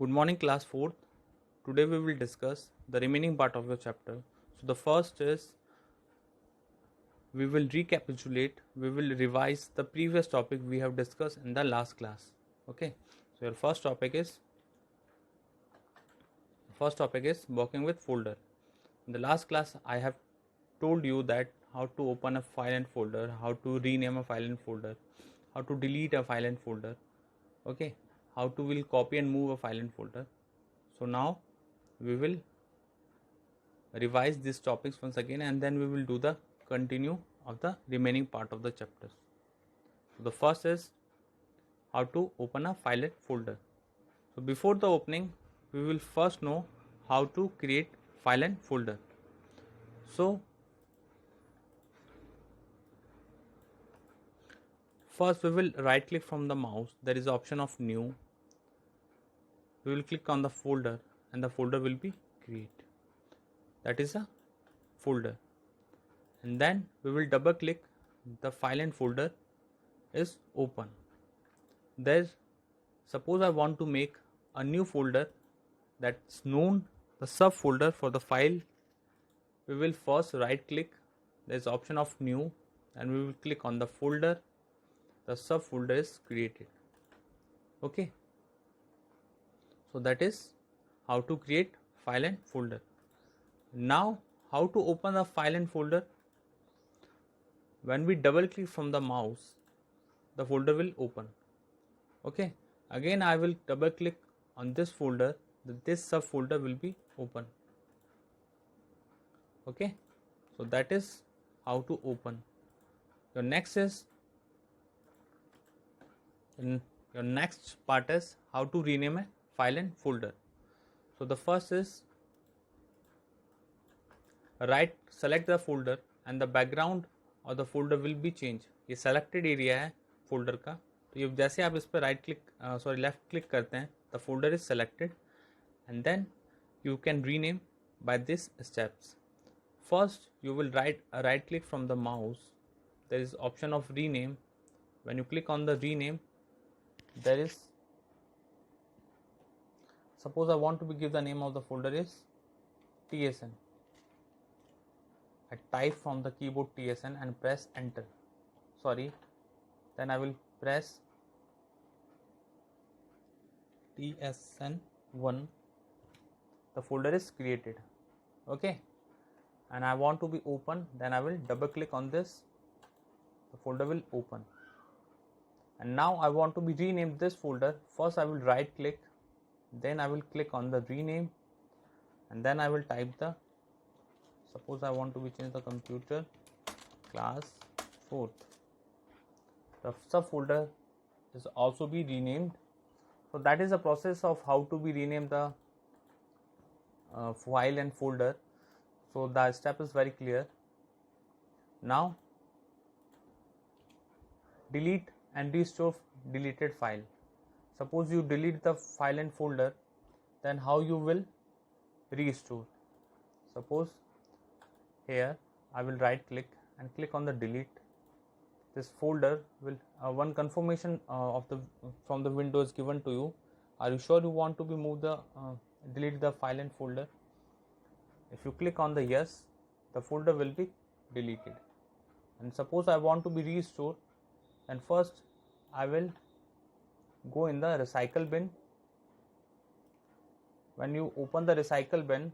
Good morning, class 4th. Today we will discuss the remaining part of the chapter. So the first is we will recapitulate, we will revise the previous topic we have discussed in the last class. Okay, so your first topic is working with folder. In the last class I have told you that how to open a file and folder, how to rename a file and folder, how to delete a file and folder, okay, how to will copy and move a file and folder. So now we will revise these topics once again, and then we will do the continue of the remaining part of the chapters. So the first is how to open a file and folder. So before the opening, we will first know how to create file and folder. So first we will right click from the mouse. There is option of new. We will click on the folder and the folder will be create. That is a folder. And then we will double click the file and folder is open. There's suppose I want to make a new folder that's known the subfolder for the file. We will first right click, there's option of new, and we will click on the folder. The subfolder is created. Okay, so that is how to create file and folder. Now how to open the file and folder? When we double click from the mouse, the folder will open. Okay, again I will double click on this folder, this subfolder will be open. Okay, so that is how to open. Your next part is how to rename a file and folder. So the first is select the folder and the background और the folder will be changed. ये selected area है folder का, तो ये जैसे आप इस पर लेफ्ट क्लिक करते हैं, the folder is selected and then you can rename by these steps. First you will right click from the mouse. There is option of rename. When you click on the rename, there is, suppose I want to give the name of the folder is TSN. I type from the keyboard TSN and press enter. Then I will press TSN1. The folder is created. Okay, and I want to be open, then I will double click on this. The folder will open. And now I want to be renamed this folder. First I will right click, then I will click on the rename, and then I will type the, suppose I want to be change the computer class 4th. The subfolder is also be renamed. So that is the process of how to be rename the file and folder. So the step is very clear. Now delete and restore deleted file. Suppose you delete the file and folder, then how you will restore? Suppose here I will right click and click on the delete. This folder will one confirmation from the window is given to you. Are you sure you want to be delete the file and folder? If you click on the yes, the folder will be deleted. And suppose I want to be restored, then first I will go in the recycle bin. When you open the recycle bin,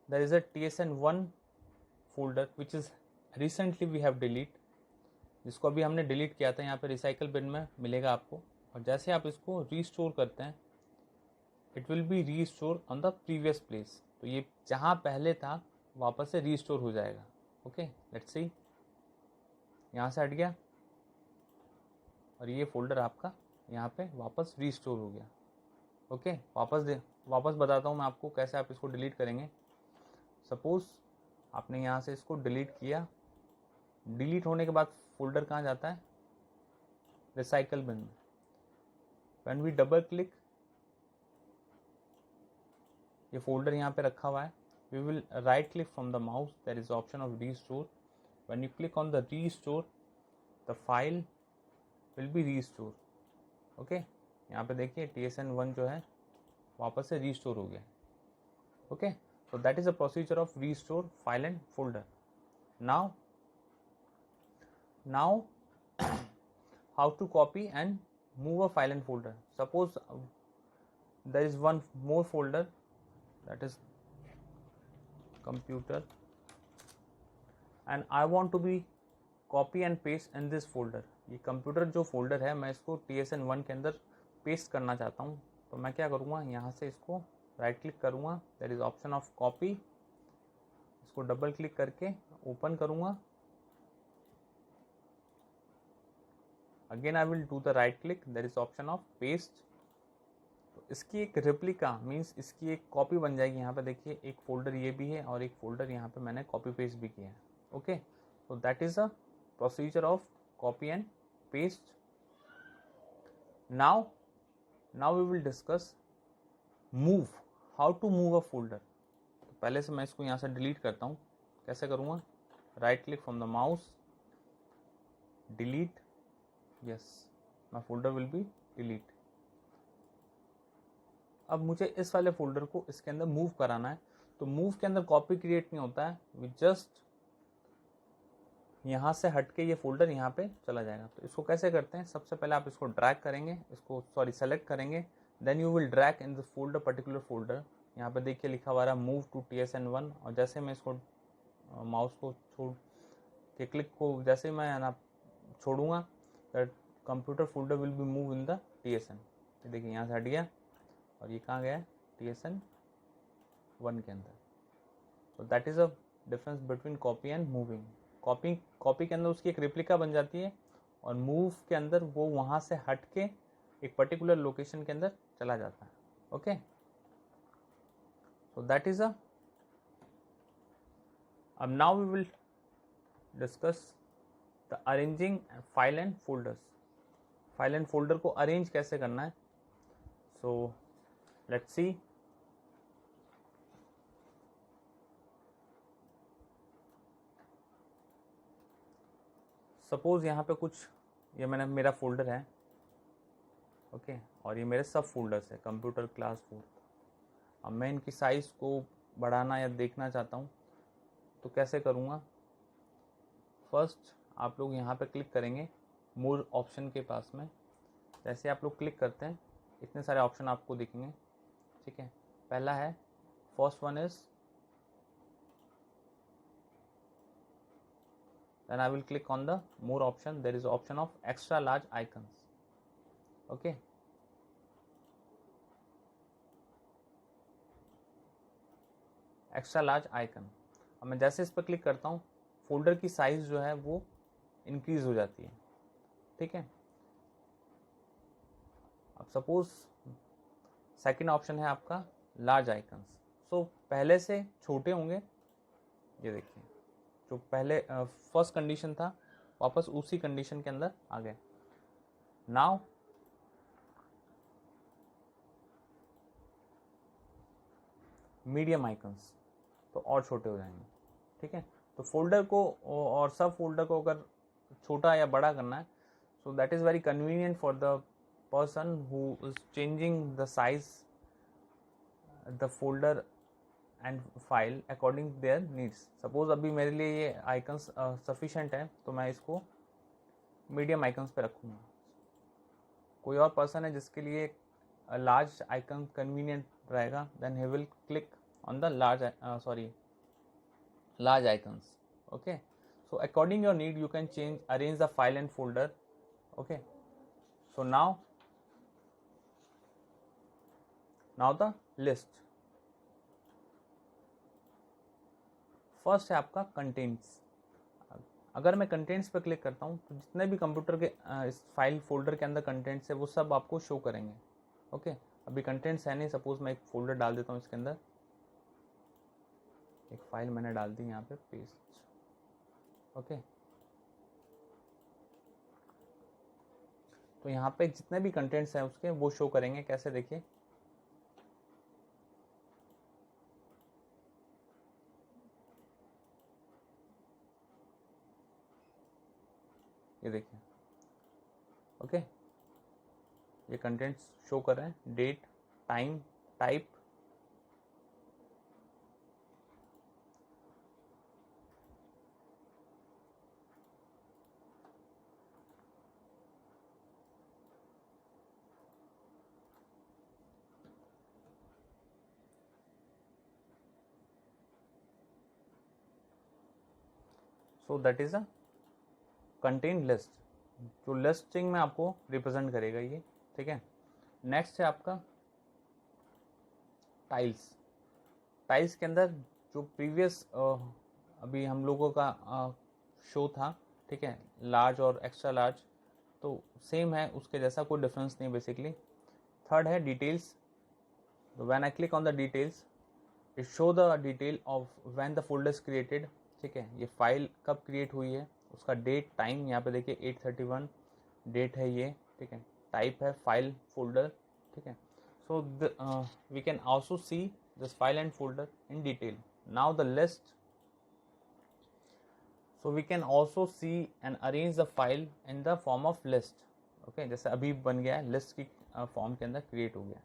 there is a TSN1 folder which is recently we have delete, जिसको अभी हमने delete किया था. यहाँ पे recycle bin में मिलेगा आपको, और जैसे आप इसको रीस्टोर करते हैं, it will be restore on the previous place. तो ये जहाँ पहले था वापस से रीस्टोर हो जाएगा. ओके, लेट्स सी, यहाँ से हट गया और ये फोल्डर आपका यहाँ पे वापस रीस्टोर हो गया. ओके, वापस बताता हूँ मैं आपको कैसे आप इसको डिलीट करेंगे. सपोज आपने यहाँ से इसको डिलीट किया. डिलीट होने के बाद फोल्डर कहाँ जाता है? रिसाइकल बिन में. व्हेन वी डबल क्लिक, ये फोल्डर यहाँ पे रखा हुआ है. We will right click from the mouse. There is option of restore. When you click on the restore, the file will be restored. Okay, यहाँ पे देखिए TSN1 जो है वापस से रीस्टोर हो गया। Okay, so that is the procedure of restore file and folder. Now how to copy and move a file and folder. Suppose there is one more folder, that is computer, and I want to be copy and paste in this folder. ये computer जो folder है मैं इसको TSN1 के अंदर paste करना चाहता हूँ। तो मैं क्या करूँगा, यहाँ से इसको राइट क्लिक करूँगा, that is option of copy, इसको डबल क्लिक करके ओपन करूँगा। Again I will do the right click, that is option of paste. तो इसकी एक रेप्लिका मीन्स इसकी एक कॉपी बन जाएगी। यहाँ पे देखिए एक फोल्डर ये भी है और एक फोल्डर यहाँ पे मैंने कॉपी पेस्ट भी किया है। Okay, so that is a procedure of copy and paste. Now we will discuss move, how to move a folder. तो पहले से मैं इसको यहाँ से डिलीट करता हूँ। कैसे करूँगा, right click from the mouse, delete, yes, my folder will be delete. अब मुझे इस वाले फोल्डर को इसके अंदर मूव कराना है। तो मूव के अंदर कॉपी क्रिएट नहीं होता है, वी जस्ट यहाँ से हट के ये फोल्डर यहाँ पे चला जाएगा। तो इसको कैसे करते हैं, सबसे पहले आप इसको ड्रैग करेंगे, इसको सेलेक्ट करेंगे, then you will drag in the folder, particular folder. यहाँ पे देखिए लिखा हुआ है मूव टू TSN1, और जैसे मैं इसको माउस को छोड़ के क्लिक को जैसे मैं ना छोड़ूंगा, that computer folder will be move in the TSN। देखिए यहाँ से हट गया और ये कहाँ गया, TSN1 के अंदर। तो that is a difference between copy and moving. Copy के अंदर उसकी एक रेप्लिका बन जाती है और मूव के अंदर वो वहाँ से हट के एक पर्टिकुलर लोकेशन के अंदर चला जाता है। ओके, सो दैट इज अब now we will discuss the arranging file and folders. File and folder को अरेंज कैसे करना है, सो लेट्स सी। सपोज यहाँ पे कुछ ये मेरा फोल्डर है, ओके, और ये मेरे सब फोल्डर्स है, कंप्यूटर क्लास 4। अब मैं इनकी साइज़ को बढ़ाना या देखना चाहता हूँ, तो कैसे करूँगा। फर्स्ट आप लोग यहाँ पे क्लिक करेंगे मोर ऑप्शन के पास में। जैसे आप लोग क्लिक करते हैं इतने सारे ऑप्शन आपको दिखेंगे, ठीक है। पहला है, first one is, then I will click on the more option, there is option of extra large icons. Okay, extra large icon. अब मैं जैसे इस पर क्लिक करता हूँ फोल्डर की साइज जो है वो इंक्रीज हो जाती है, ठीक है। अब सपोज सेकंड ऑप्शन है आपका लार्ज आइकन्स। सो पहले से छोटे होंगे, ये देखिए जो पहले फर्स्ट कंडीशन था वापस उसी कंडीशन के अंदर आ गए। नाउ मीडियम आइकन्स, तो और छोटे हो जाएंगे, ठीक है। तो फोल्डर को और सब फोल्डर को अगर छोटा या बड़ा करना है, so that is very convenient for the person who is changing the size the folder and file according there needs. Suppose अभी मेरे लिए ये आइकन्स सफिशेंट है, तो मैं इसको मीडियम आइकन्स पे रखूँगा। कोई और पर्सन है जिसके लिए लार्ज आइकन कन्वीनियंट रहेगा, then he will click on the large icons. Okay, so according your need you can arrange the file and folder. Okay, so now the list. First है आपका कंटेंट्स। अगर मैं contents पर click करता हूँ तो जितने भी कंप्यूटर के इस फाइल फोल्डर के अंदर कंटेंट्स है वो सब आपको शो करेंगे। ओके, अभी कंटेंट्स है नहीं, सपोज मैं एक फोल्डर डाल देता हूँ, इसके अंदर एक फाइल मैंने डाल दी यहाँ पे पेस्ट। ओके, तो यहाँ पे जितने भी कंटेंट्स हैं उसके वो शो करेंगे। कैसे, देखिए ये देखिए। ओके, ये कंटेंट्स शो कर रहे हैं, date, time, type, so that is a content list, जो लिस्टिंग में आपको रिप्रेजेंट करेगा ये, ठीक है। नेक्स्ट है आपका टाइल्स। टाइल्स के अंदर जो प्रीवियस अभी हम लोगों का शो था, ठीक है, लार्ज और एक्स्ट्रा लार्ज, तो सेम है, उसके जैसा कोई डिफरेंस नहीं बेसिकली। थर्ड है details. When I click on the details, it show the detail of when the folder is created, ठीक है, ये फाइल कब क्रिएट हुई है, उसका डेट, टाइम, यहाँ पे देखिए 8:31 डेट है ये, ठीक है। टाइप है फाइल फोल्डर, ठीक है। So we can also see this file and folder in detail. Now the list, so we can also see and arrange the file in the form of list, okay, जैसे अभी बन गया है, list की form के अंदर create हो गया,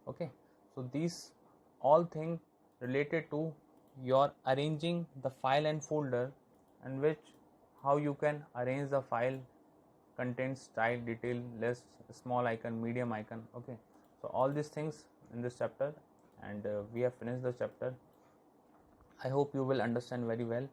okay। So these all thing related to your arranging the file and folder, and which how you can arrange the file, content, style, detail, list, small icon, medium icon, okay। So all these things in this chapter, and we have finished the chapter. I hope you will understand very well.